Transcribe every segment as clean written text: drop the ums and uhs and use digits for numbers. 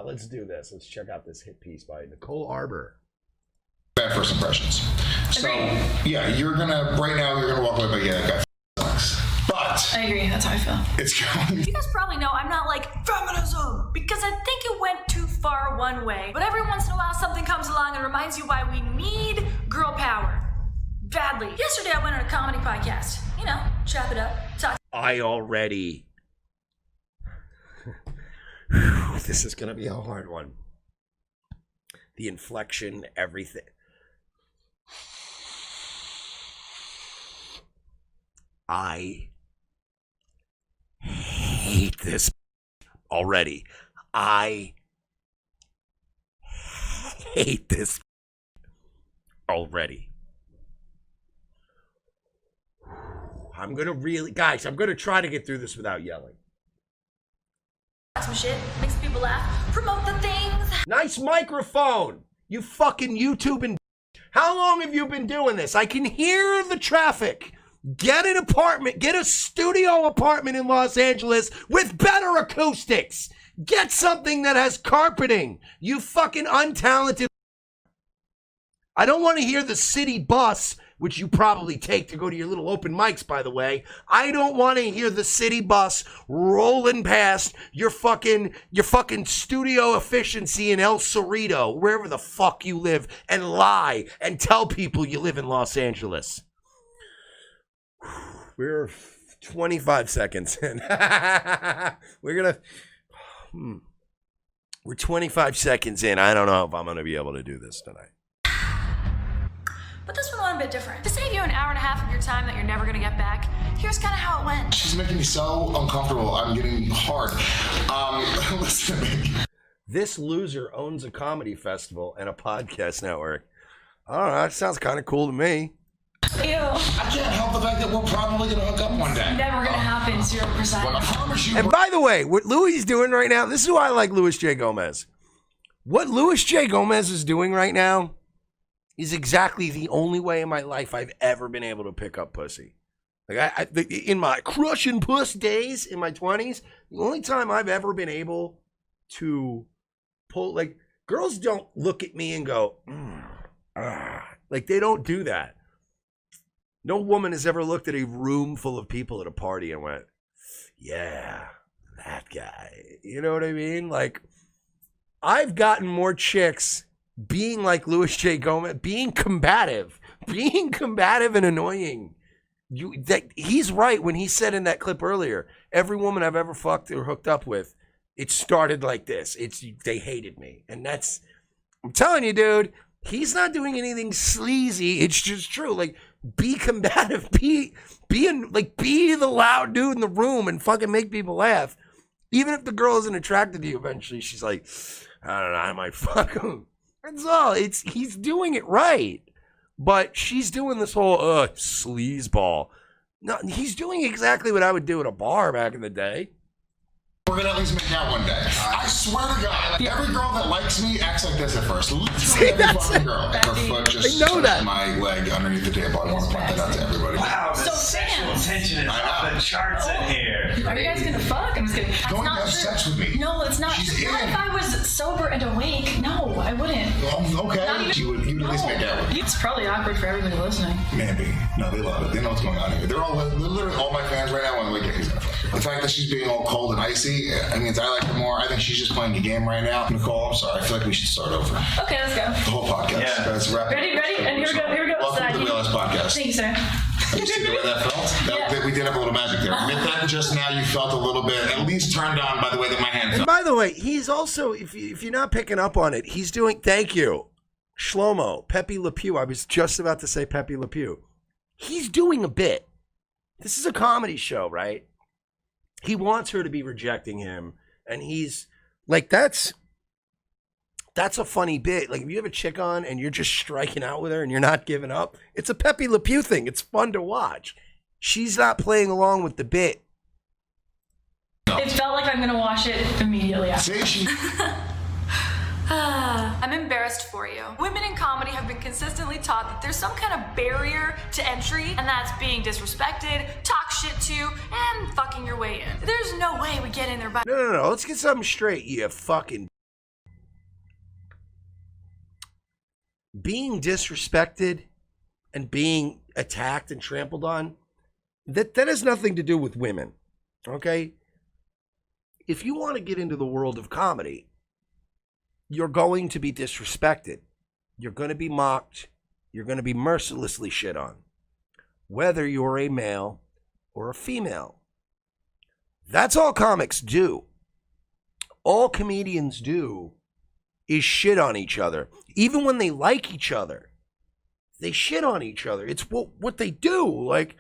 Let's do this. Let's check out this hit piece by Nicole Arbour. Bad first impressions. So, yeah, right now, you're gonna walk away, but yeah, that guy sucks. But I agree, that's how I feel. It's going. You guys probably know I'm not like feminism because I think it went too far one way. But every once in a while, something comes along and reminds you why we need girl power. Badly. Yesterday, I went on a comedy podcast. You know, chop it up, talk. I already. This is gonna be a hard one. The inflection, everything. I hate this already. I hate this already. I'm gonna guys, I'm gonna try to get through this without yelling. Some shit, makes people laugh, promote the things. Nice microphone, you fucking YouTubing. How long have you been doing this? I can hear the traffic. Get an apartment, get a studio apartment in Los Angeles with better acoustics. Get something that has carpeting, you fucking untalented. I don't want to hear the city bus, which you probably take to go to your little open mics, by the way. I don't want to hear the city bus rolling past your fucking studio efficiency in El Cerrito, wherever the fuck you live, and lie and tell people you live in Los Angeles. We're 25 seconds in. We're 25 seconds in. I don't know if I'm going to be able to do this tonight. But this one went a bit different. To save you an hour and a half of your time that you're never gonna get back, here's kind of how it went. She's making me so uncomfortable. I'm getting hard. Listen to me. This loser owns a comedy festival and a podcast network. I don't know, that sounds kind of cool to me. Ew. I can't help the fact that we're probably gonna hook up one day. Never gonna happen, 0%. But I promise you. And by the way, what Louis is doing right now, this is why I like Louis J. Gomez. What Louis J. Gomez is doing right now is exactly the only way in my life I've ever been able to pick up pussy. Like in my crushing puss days in my 20s, the only time I've ever been able to pull, like, girls don't look at me and go, like, they don't do that. No woman has ever looked at a room full of people at a party and went, yeah, that guy. You know what I mean? Like, I've gotten more chicks being like Louis J. Gomez, being combative and annoying. He's right when he said in that clip earlier, every woman I've ever fucked or hooked up with, it started like this. They hated me. And I'm telling you, dude, he's not doing anything sleazy. It's just true. Like, be combative, be the loud dude in the room and fucking make people laugh. Even if the girl isn't attracted to you, eventually she's like, I don't know, I might fuck him. That's all. He's doing it right. But she's doing this whole sleazeball. No, he's doing exactly what I would do at a bar back in the day. We're gonna at least make out one day. I swear to God, every girl that likes me acts like this at first. See, that's fucking girl. And her foot just touched my leg underneath the table. I want to point that out to everybody. Wow, the sexual tension is off the charts in here. Are you guys gonna fuck? I'm just kidding. Going to have sex with me. No, it's not. She's not in. if I was sober and awake. No, I wouldn't. Okay. You would at least make out with me. It's probably awkward for everybody listening. Maybe. No, they love it. They know what's going on here. They're literally all my fans right now on the way. He's gonna fuck her. The fact that she's being all cold and icy, I mean, I like her more. I think she's just playing the game right now. Nicole, I'm sorry. I feel like we should start over. Okay, let's go. The whole podcast. Yeah. Let's wrap it. Ready? And here we go. Welcome to the Real Ass Podcast. Thank you, sir. You see the way that felt? We did have a little magic there. Admit that just now you felt a little bit, at least turned on by the way that my hand felt. And by the way, he's also, if you're not picking up on it, he's doing, thank you, Shlomo, Pepe Le Pew. I was just about to say Pepe Le Pew. He's doing a bit. This is a comedy show, right? He wants her to be rejecting him, and he's like, that's a funny bit. Like, if you have a chick on and you're just striking out with her and you're not giving up, it's a Pepe Le Pew thing. It's fun to watch. She's not playing along with the bit. It felt like I'm gonna watch it immediately after. I'm embarrassed for you. Women in comedy have been consistently taught that there's some kind of barrier to entry, and that's being disrespected, talk shit shit to, and fucking your way in. There's no way we get in there by. No. Let's get something straight, you fucking. Being disrespected and being attacked and trampled on, that has nothing to do with women, okay? If you want to get into the world of comedy, you're going to be disrespected. You're going to be mocked. You're going to be mercilessly shit on, whether you're a male or a female. That's all comics do. All comedians do is shit on each other. Even when they like each other, they shit on each other. It's what they do. Like,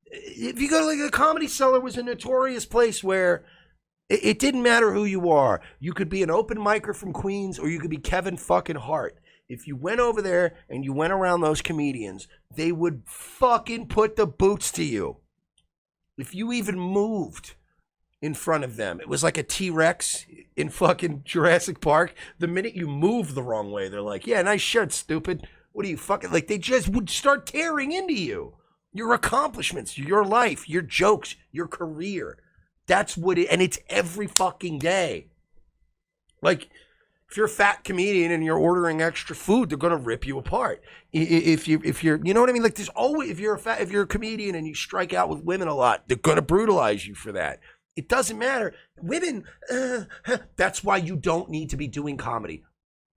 if you go to like the Comedy Cellar was a notorious place where it didn't matter who you are. You could be an open micer from Queens or you could be Kevin fucking Hart. If you went over there and you went around those comedians, they would fucking put the boots to you. If you even moved in front of them, it was like a T-Rex in fucking Jurassic Park. The minute you move the wrong way, they're like, yeah, nice shirt, stupid. What are you fucking, like, they just would start tearing into you. Your accomplishments, your life, your jokes, your career. That's what it, and it's every fucking day. Like, if you're a fat comedian and you're ordering extra food, they're gonna rip you apart. If you're, you know what I mean? Like, there's always, if you're a comedian and you strike out with women a lot, they're gonna brutalize you for that. It doesn't matter. Women, that's why you don't need to be doing comedy.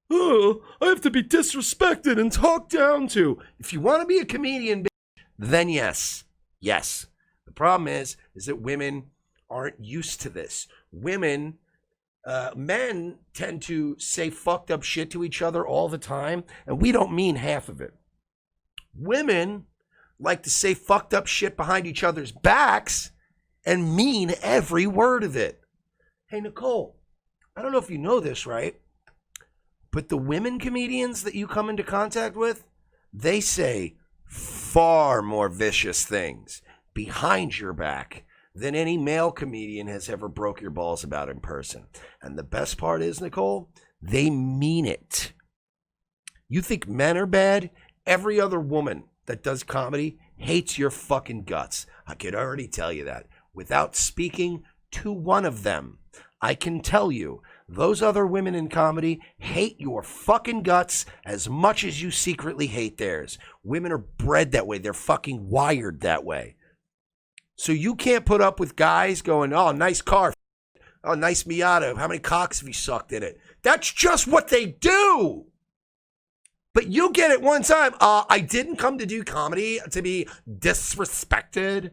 Oh, I have to be disrespected and talked down to. If you want to be a comedian, then yes. The problem is that women aren't used to this. Men tend to say fucked up shit to each other all the time, and we don't mean half of it. Women like to say fucked up shit behind each other's backs and mean every word of it. Hey, Nicole, I don't know if you know this, right? But the women comedians that you come into contact with, they say far more vicious things behind your back than any male comedian has ever broke your balls about in person. And the best part is, Nicole, they mean it. You think men are bad? Every other woman that does comedy hates your fucking guts. I could already tell you that. Without speaking to one of them, I can tell you, those other women in comedy hate your fucking guts as much as you secretly hate theirs. Women are bred that way. They're fucking wired that way. So you can't put up with guys going, oh, nice car. Oh, nice Miata. How many cocks have you sucked in it? That's just what they do. But you get it one time. I didn't come to do comedy to be disrespected.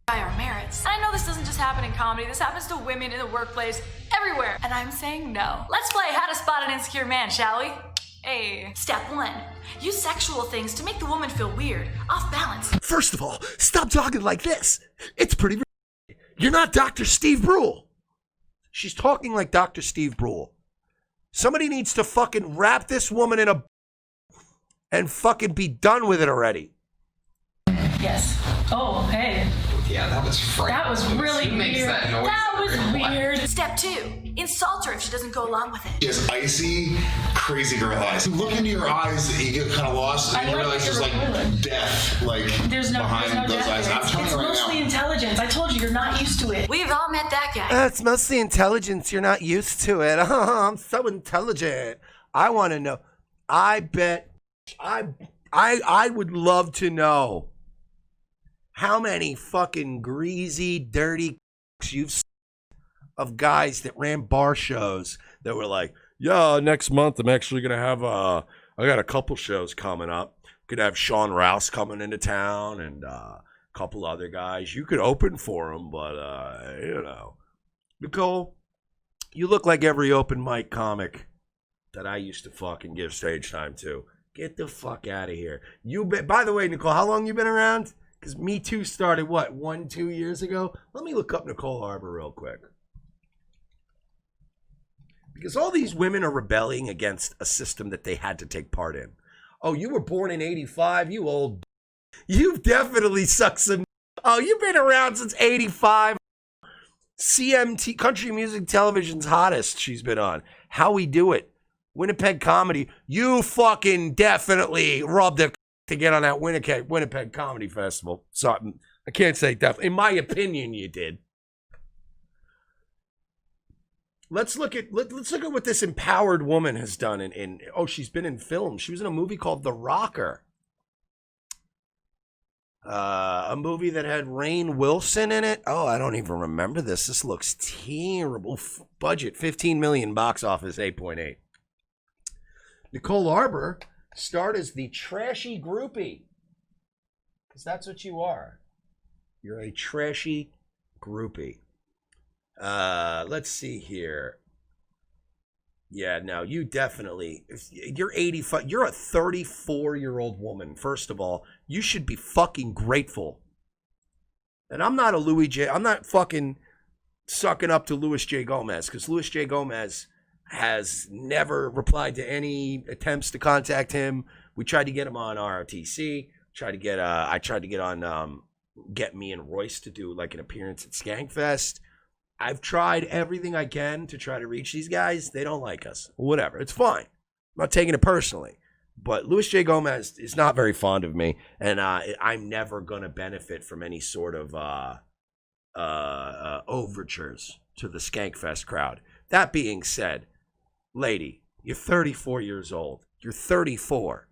Our merits. I know this doesn't just happen in comedy. This happens to women in the workplace, everywhere. And I'm saying no. Let's play How to Spot an Insecure Man, shall we? Hey. Step 1. Use sexual things to make the woman feel weird, off balance. First of all, stop talking like this. It's pretty. You're not Dr. Steve Brule. She's talking like Dr. Steve Brule. Somebody needs to fucking wrap this woman in a and fucking be done with it already. Yes. Oh, hey. Yeah, that was frightening. That was really Who makes weird. that noise? That was weird. Step 2. Insult her if she doesn't go along with it. She has icy, crazy girl eyes. You look into your eyes, you get kind of lost, and you realize there's like death, like behind those eyes. I'm telling It's you right mostly now. intelligence. I told you, you're not used to it. We've all met that guy. It's mostly intelligence. You're not used to it. Oh, I'm so intelligent. I want to know. I bet. I would love to know how many fucking greasy, dirty you've seen of guys that ran bar shows that were like, yeah, next month I'm actually going to have I got a couple shows coming up. Could have Sean Rouse coming into town and a couple other guys. You could open for them, but, you know. Nicole, you look like every open mic comic that I used to fucking give stage time to. Get the fuck out of here. By the way, Nicole, how long you been around? Because Me Too started, what, 1-2 years ago? Let me look up Nicole Arbour real quick. Because all these women are rebelling against a system that they had to take part in. Oh, you were born in 85, you old. You've definitely sucked some. Oh, you've been around since 85. CMT, Country Music Television's hottest she's been on. How We Do It. Winnipeg Comedy. You fucking definitely rubbed a to get on that Winnipeg Comedy Festival. So I can't say definitely. In my opinion, you did. Let's look at what this empowered woman has done. She's been in film. She was in a movie called The Rocker. A movie that had Rainn Wilson in it. Oh, I don't even remember this. This looks terrible. Budget, $15 million, box office, 8.8. Nicole Arbour starred as the trashy groupie. Because that's what you are. You're a trashy groupie. Let's see here. Yeah, no, you definitely, you're 85, you're a 34-year-old woman. First of all, you should be fucking grateful. And I'm not I'm not fucking sucking up to Louis J. Gomez, because Louis J. Gomez has never replied to any attempts to contact him. We tried to get him on ROTC, I tried to get on, get me and Royce to do like an appearance at Skankfest. I've tried everything I can to try to reach these guys. They don't like us. Whatever. It's fine. I'm not taking it personally. But Louis J. Gomez is not very fond of me, and I'm never going to benefit from any sort of overtures to the Skankfest crowd. That being said, lady, you're 34 years old. You're 34.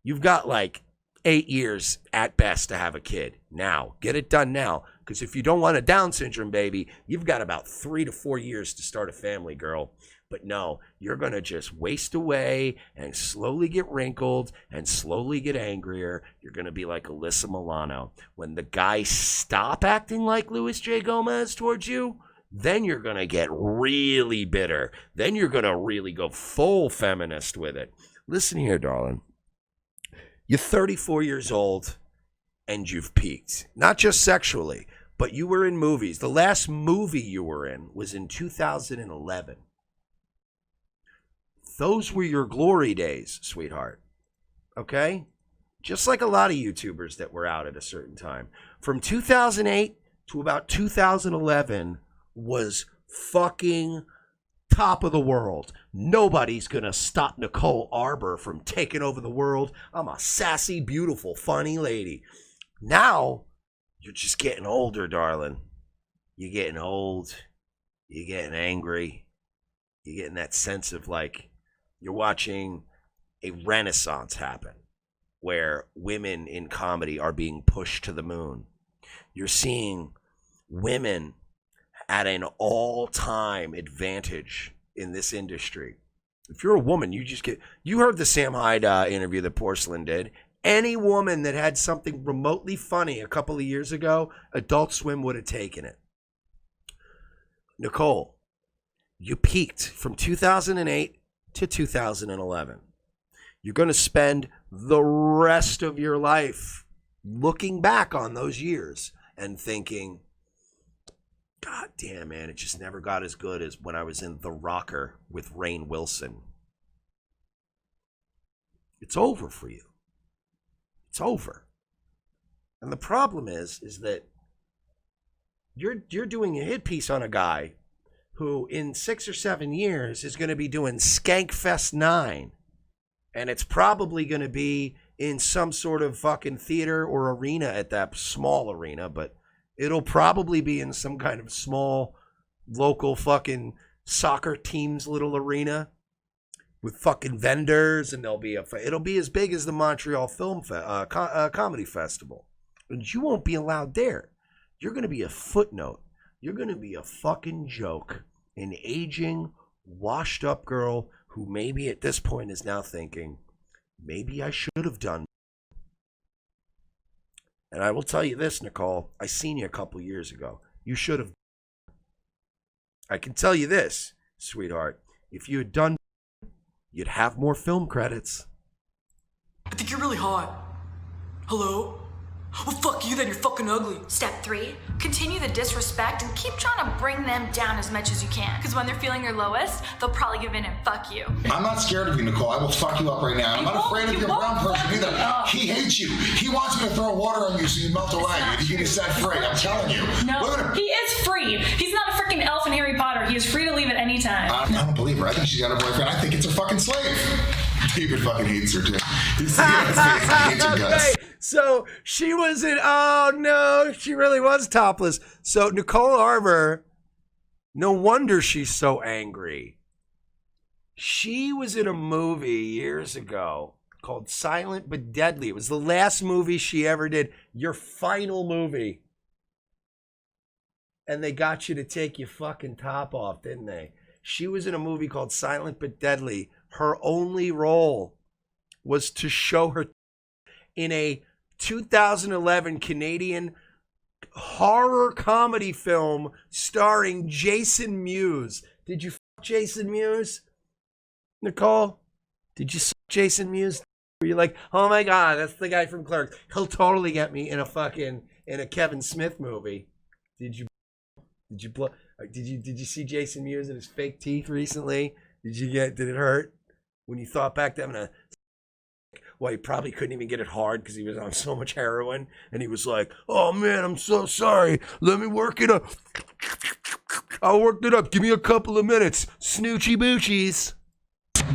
You've got like 8 years at best to have a kid. Now, get it done now. Because if you don't want a Down syndrome baby, you've got about 3 to 4 years to start a family, girl. But no, you're going to just waste away and slowly get wrinkled and slowly get angrier. You're going to be like Alyssa Milano. When the guys stop acting like Louis J. Gomez towards you, then you're going to get really bitter. Then you're going to really go full feminist with it. Listen here, darling. You're 34 years old. And you've peaked. Not just sexually, but you were in movies. The last movie you were in was in 2011. Those were your glory days, sweetheart. Okay? Just like a lot of YouTubers that were out at a certain time. From 2008 to about 2011 was fucking top of the world. Nobody's gonna stop Nicole Arbour from taking over the world. I'm a sassy, beautiful, funny lady. Now, you're just getting older, darling. You're getting old. You're getting angry. You're getting that sense of like you're watching a renaissance happen where women in comedy are being pushed to the moon. You're seeing women at an all-time advantage in this industry. If you're a woman, you heard the Sam Hyde interview that Porcelain did. Any woman that had something remotely funny a couple of years ago, Adult Swim would have taken it. Nicole, you peaked from 2008 to 2011. You're going to spend the rest of your life looking back on those years and thinking, God damn, man, it just never got as good as when I was in The Rocker with Rainn Wilson. It's over for you. It's over. And the problem is that you're doing a hit piece on a guy who in 6 or 7 years is going to be doing Skankfest 9. And it's probably going to be in some sort of fucking theater or arena at that small arena, but it'll probably be in some kind of small local fucking soccer team's little arena with fucking vendors, and it'll be as big as the Montreal Comedy Festival. And you won't be allowed there. You're going to be a footnote. You're going to be a fucking joke. An aging, washed up girl who maybe at this point is now thinking, maybe I should have done. And I will tell you this, Nicole, I seen you a couple years ago. You should have. I can tell you this, sweetheart. If you had done, you'd have more film credits. I think you're really hot. Hello? Well, fuck you then, you're fucking ugly. Step 3, continue the disrespect and keep trying to bring them down as much as you can. Because when they're feeling your lowest, they'll probably give in and fuck you. I'm not scared of you, Nicole. I will fuck you up right now. I'm not afraid of your brown person either. He hates you. He wants you to throw water on you so you melt away and you get set free. I'm telling you. No, he is free. He's not a freaking elf in Harry Potter. He is free to leave at any time. I don't believe her. I think she's got a boyfriend. I think it's a fucking slave. David fucking hates her too. He's got his face. I hate you guys. Okay, so she was in. Oh no, she really was topless. So Nicole Arbour, no wonder she's so angry. She was in a movie years ago called Silent but Deadly. It was the last movie she ever did. Your final movie. And they got you to take your fucking top off, didn't they? She was in a movie called Silent but Deadly. Her only role was to show her in a 2011 Canadian horror comedy film starring Jason Mewes. Did you fuck Jason Mewes, Nicole? Did you suck Jason Mewes? Were you like, oh my God, that's the guy from Clerks. He'll totally get me in a Kevin Smith movie. Did you see Jason Mewes and his fake teeth recently? Did it hurt when you thought back to having a? Well, he probably couldn't even get it hard because he was on so much heroin, and he was like, "Oh man, I'm so sorry. Let me work it up. I'll work it up. Give me a couple of minutes. Snoochie boochies."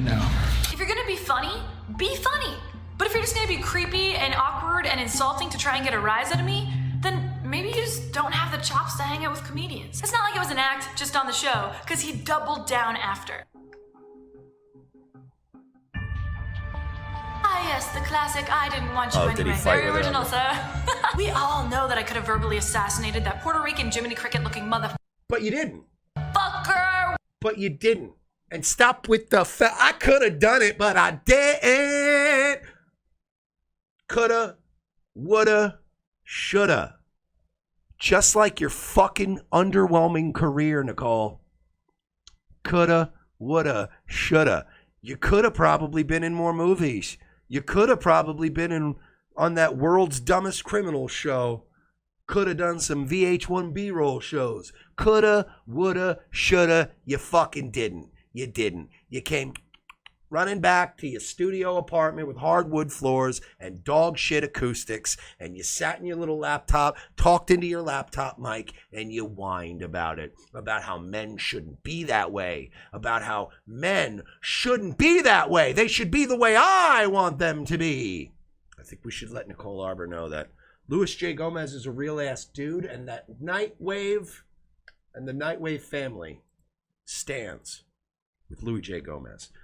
No. If you're gonna be funny, be funny. But if you're just gonna be creepy and awkward and insulting to try and get a rise out of me, then maybe you just don't have the chops to hang out with comedians. It's not like it was an act just on the show, because he doubled down after. Ah yes, the classic I didn't want you Did he anyway. fight Very with her? original, sir. We all know that I could have verbally assassinated that Puerto Rican Jiminy Cricket looking motherfucker. But you didn't. But you didn't. And stop with the I could have done it, but I didn't. Coulda, woulda, shoulda. Just like your fucking underwhelming career, Nicole. Coulda, woulda, shoulda. You could have probably been in more movies. You could have probably been on that World's Dumbest Criminal show. Could have done some VH1 B-roll shows. Coulda, woulda, shoulda. You fucking didn't. You didn't. You came running back to your studio apartment with hardwood floors and dog shit acoustics, and you sat in your little laptop, talked into your laptop mic, and you whined about it, about how men shouldn't be that way, about how men shouldn't be that way. They should be the way I want them to be. I think we should let Nicole Arbour know that Louis J. Gomez is a real-ass dude, and that Nightwave and the Nightwave family stands with Louis J. Gomez.